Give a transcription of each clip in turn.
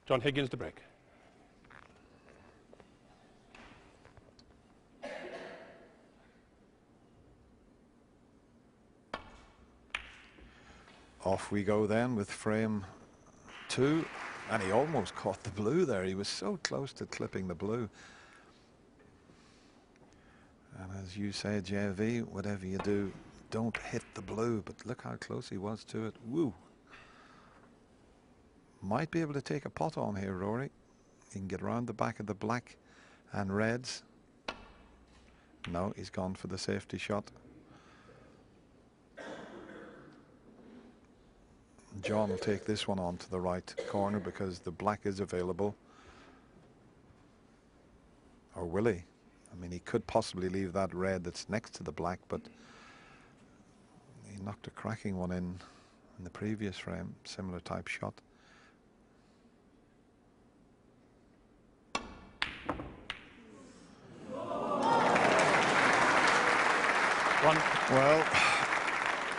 John Higgins to break. Off we go then with frame 2, and he almost caught the blue there. He was so close to clipping the blue. And as you say, JV, whatever you do, don't hit the blue. But look how close he was to it. Woo! Might be able to take a pot on here, Rory. He can get around the back of the black and reds. No, he's gone for the safety shot. John will take this one on to the right corner because the black is available. Or will he? I mean, he could possibly leave that red that's next to the black, but he knocked a cracking one in the previous frame, similar type shot. Well,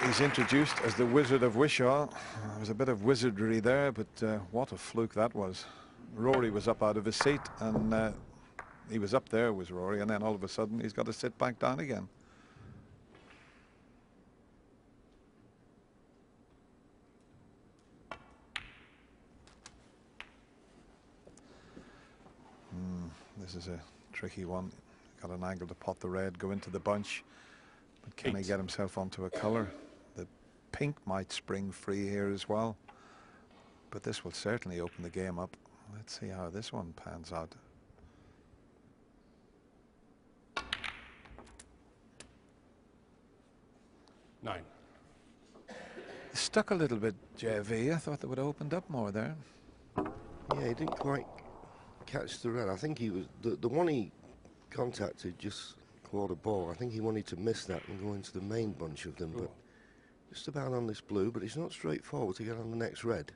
he's introduced as the Wizard of Wishaw. There was a bit of wizardry there, but what a fluke that was. Rory was up out of his seat, and he was up there, was Rory, and then all of a sudden he's got to sit back down again. This is a tricky one. Got an angle to pot the red, go into the bunch. But can he get himself onto a colour? The pink might spring free here as well. But this will certainly open the game up. Let's see how this one pans out. Nine. Stuck a little bit, JV. I thought they would have opened up more there. Yeah, he didn't quite catch the red. I think he was the one he contacted just caught a ball. I think he wanted to miss that and go into the main bunch of them, but just about on this blue, but it's not straightforward to get on the next red.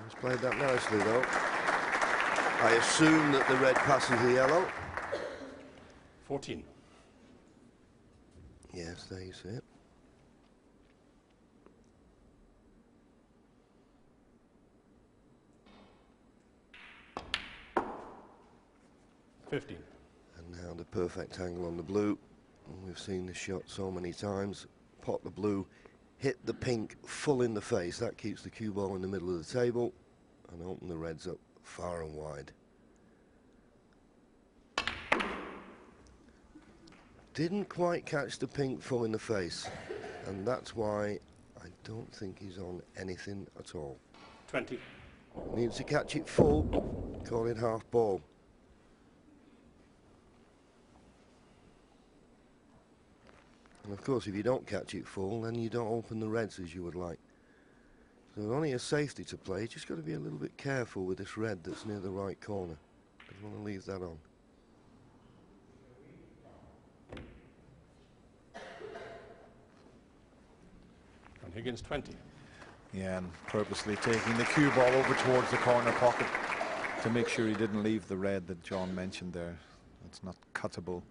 He's played that nicely though. I assume that the red passes the yellow. 14. Yes, there you see it. And now the perfect angle on the blue. And we've seen this shot so many times. Pot the blue, hit the pink full in the face. That keeps the cue ball in the middle of the table. And open the reds up far and wide. Didn't quite catch the pink full in the face. And that's why I don't think he's on anything at all. 20. Needs to catch it full. Call it half ball. And of course, if you don't catch it full, then you don't open the reds as you would like. So only a safety to play. Just got to be a little bit careful with this red that's near the right corner. Don't want to leave that on. And Higgins 20. Yeah, and purposely taking the cue ball over towards the corner pocket to make sure he didn't leave the red that John mentioned there. It's not cuttable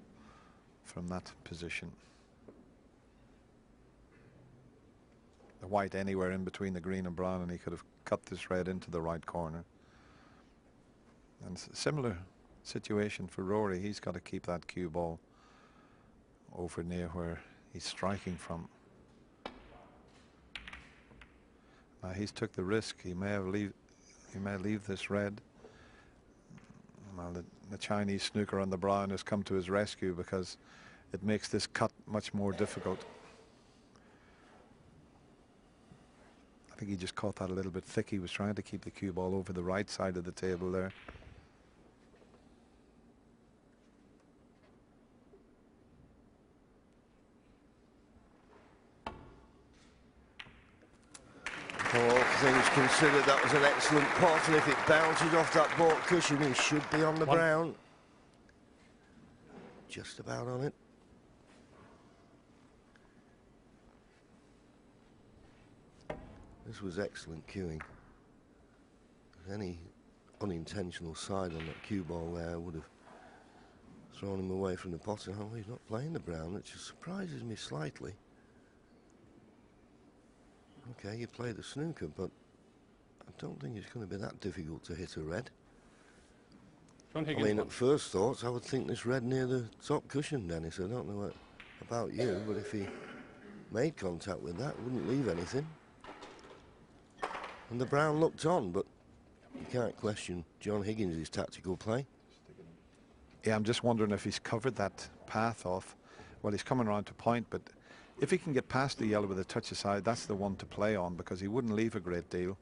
from that position. The white anywhere in between the green and brown, and he could have cut this red into the right corner. And similar situation for Rory. He's got to keep that cue ball over near where he's striking from. Now he's took the risk. He may leave this red. Well, the Chinese snooker on the brown has come to his rescue because it makes this cut much more difficult. I think he just caught that a little bit thick. He was trying to keep the cue ball over the right side of the table there. All things considered, that was an excellent pot, and if it bounces off that baulk cushion, he should be on the brown. Just about on it. This was excellent cueing. Any unintentional side on that cue ball there would have thrown him away from the pot. And oh, he's not playing the brown, which surprises me slightly. Okay, you play the snooker, but I don't think it's going to be that difficult to hit a red. John I Higgins mean, 1. at first thoughts, I would think this red near the top cushion, Dennis. I don't know about you, but if he made contact with that, it wouldn't leave anything. And the brown looked on, but you can't question John Higgins' tactical play. Yeah, I'm just wondering if he's covered that path off. Well, he's coming around to point, but if he can get past the yellow with a touch aside, that's the one to play on, because he wouldn't leave a great deal.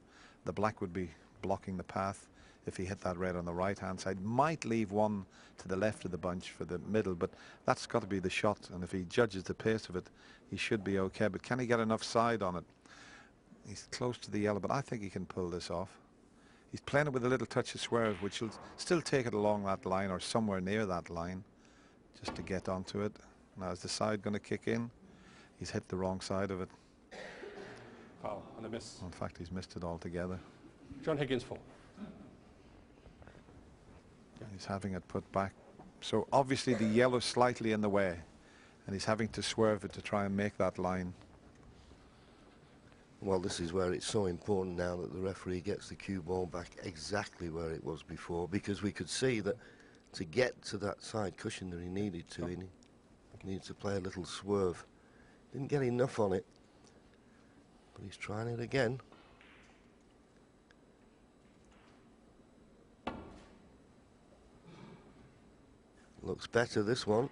The black would be blocking the path if he hit that red on the right-hand side. Might leave one to the left of the bunch for the middle, but that's got to be the shot, and if he judges the pace of it, he should be okay. But can he get enough side on it? He's close to the yellow, but I think he can pull this off. He's playing it with a little touch of swerve, which will still take it along that line or somewhere near that line just to get onto it. Now, is the side going to kick in? He's hit the wrong side of it. Foul and a miss. In fact, he's missed it altogether. John Higgins 4. He's having it put back. So obviously the yellow's slightly in the way, and he's having to swerve it to try and make that line. Well, this is where it's so important now that the referee gets the cue ball back exactly where it was before, because we could see that to get to that side cushion that he needed to, he needs to play a little swerve. Didn't get enough on it, but he's trying it again. Looks better, this one.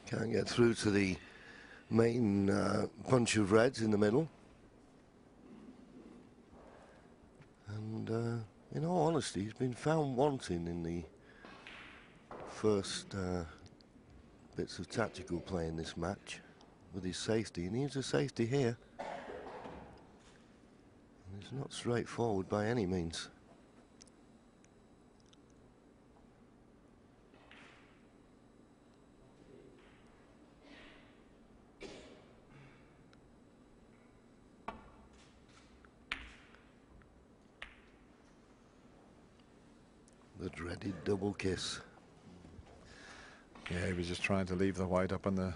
Can't get through to the main bunch of reds in the middle. And in all honesty, he's been found wanting in the first bits of tactical play in this match with his safety. He needs a safety here. And it's not straightforward by any means. The dreaded double kiss. Yeah, he was just trying to leave the white up on the,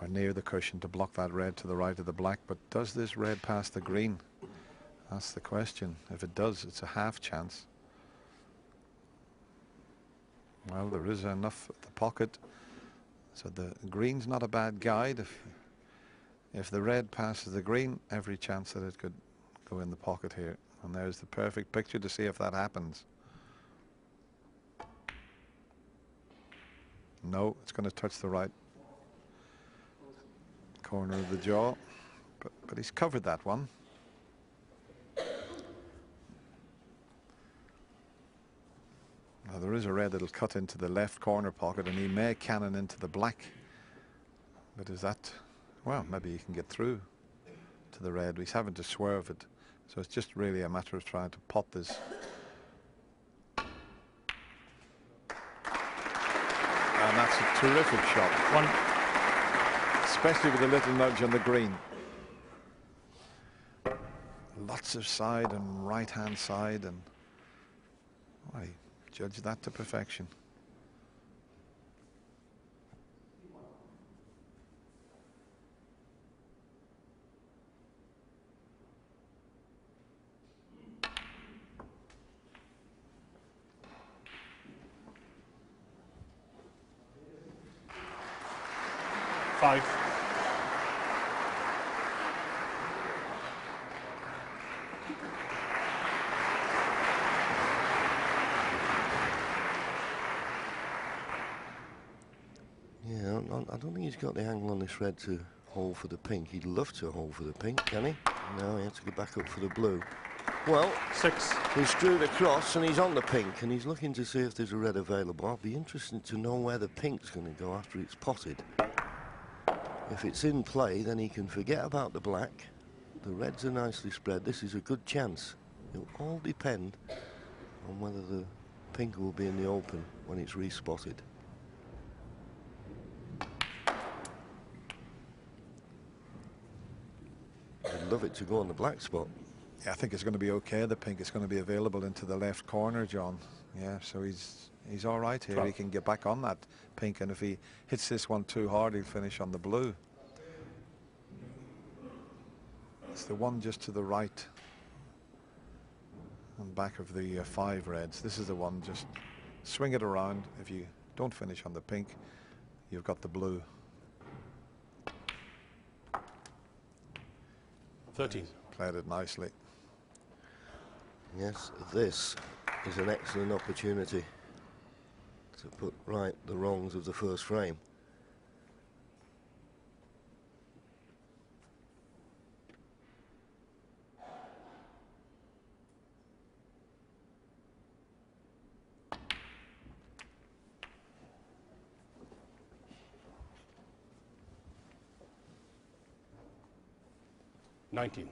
or near the cushion, to block that red to the right of the black. But does this red pass the green? That's the question. If it does, it's a half chance. Well, there is enough at the pocket, so the green's not a bad guide. If the red passes the green, every chance that it could go in the pocket here. And there's the perfect picture to see if that happens. No, it's going to touch the right corner of the jaw, but he's covered that one. Now there is a red that'll cut into the left corner pocket, and he may cannon into the black. But is that, well, maybe he can get through to the red. He's having to swerve it. So it's just really a matter of trying to pot this. And that's a terrific shot. One. Especially with a little nudge on the green. Lots of side and right-hand side, and I judge that to perfection. Five. Yeah, I don't think he's got the angle on this red to hold for the pink. He'd love to hold for the pink, can he? No, he had to go back up for the blue. Well, 6. he's through the cross and he's on the pink and he's looking to see if there's a red available. I'll be interested to know where the pink's going to go after it's potted. If it's in play, then he can forget about the black. The reds are nicely spread. This is a good chance. It'll all depend on whether the pink will be in the open when it's respotted. I'd love it to go on the black spot. Yeah, I think it's going to be okay. The pink is going to be available into the left corner, John. Yeah, so he's all right here. 12. He can get back on that pink, and if he hits this one too hard, he'll finish on the blue. It's the one just to the right and back of the 5 reds. This is the one, just swing it around. If you don't finish on the pink, you've got the blue. 13. Played it nicely. Yes, this is an excellent opportunity to put right the wrongs of the first frame. $19.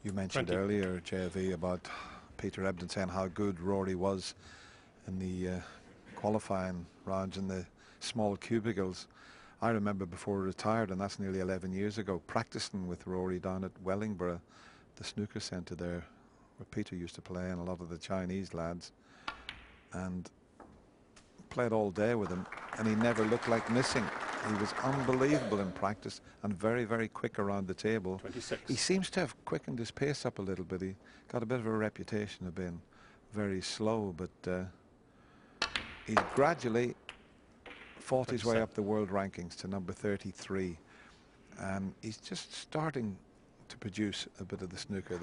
You mentioned 20. earlier, JV, about Peter Ebdon saying how good Rory was in the qualifying rounds in the small cubicles. I remember before he retired, and that's nearly 11 years ago, practicing with Rory down at Wellingborough, the snooker centre there, where Peter used to play and a lot of the Chinese lads, and played all day with him, and he never looked like missing. He was unbelievable in practice and very, very quick around the table. 26. He seems to have quickened his pace up a little bit. He got a bit of a reputation of being very slow, but he's gradually fought his way up the world rankings to number 33, and he's just starting to produce a bit of the snooker